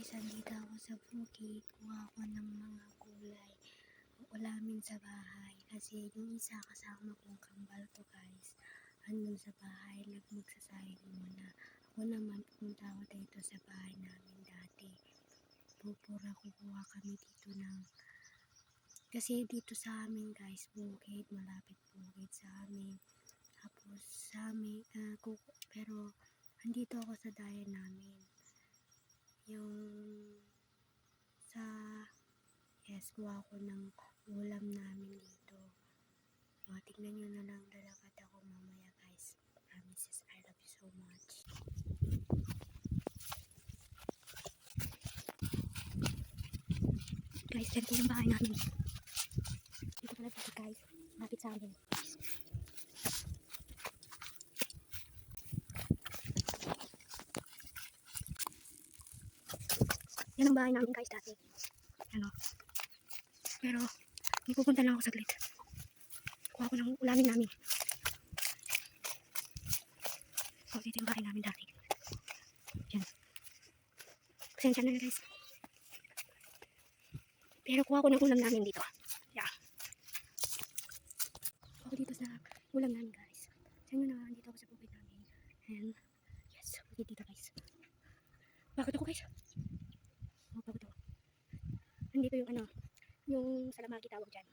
guys, andito ako sa bukid. Kuha ako ng mga gulay. Ulamin sa bahay. Kasi yung isa kasama kong kambal to guys. Andun sa bahay, magsasayang muna. Ako naman, pumunta ako dito sa bahay namin dati. Pupura kukuha kami dito ng... Kasi dito sa amin guys, bukid. Malapit bukid sa amin. Tapos sa amin, pero andito ako sa daya namin. Yung sa kuha ko ng ulam namin dito. Tignan nyo na lang, lalakad ako mamaya guys. Promises, I love you so much. Guys, dyan po yung bahay namin. Dito pala dito guys, lapit sa amin. Yan ang bahay namin guys dati. Ano? Pero, pupunta lang ako saglit. Kuha ko ng ulamin namin. So, dito yung bahay namin dati. Yan. Pasensya na guys. Pero kuha ko ng ulam namin dito. Yeah. Kuha ko dito sa ulam namin guys. Sa inyo na, dito ako sa bukid namin. And, yes, bukid dito guys. Bakit ako guys? Bakit ako? Nandito yung ano, yung salamagi tawag dyan.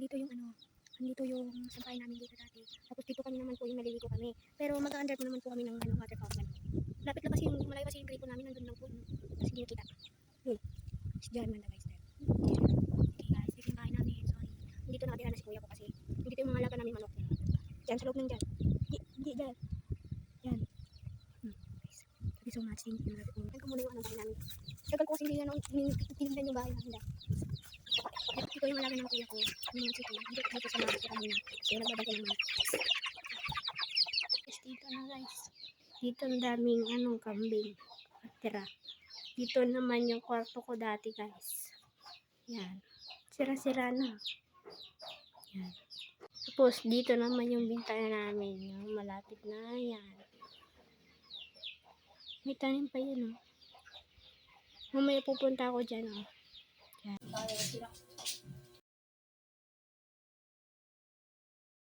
Dito yung ano, nandito yung sampahan namin dito dati. Tapos dito kami naman po yung naliligo kami. Pero mag-under po naman po kami ng ano, water fountain. Lapit lang kasi yung, malayo kasi yung gripo namin, nandun lang po. Kasi hindi nakita. Yun. Si Jarman na guys. Okay guys, dito yung bahay namin. Sorry. Dito nakatira na si kuya ko kasi dito yung mga alaga namin manok. Diyan sa loob ng dyan. Hindi dyan. Yan. Guys, thank you so much. Thank you. Thank you muna yung ano bahay namin. Tagal ko kasi hindi ano, tinignan yung bahay namin. Ito yung alaga ng kuya ko. Yung mga chicken. Dito sa mga kanina. Kaya nagbabagay ng mga. Dito na guys. Dito ang daming anong kambing. Tira. Dito naman yung kwarto ko dati guys. Yan. Sira-sira na. Yan. Tapos dito naman yung bintana namin. Yung malapit na yan. May tanim pa yun oh. Mamaya pupunta ako dyan oh. Yan.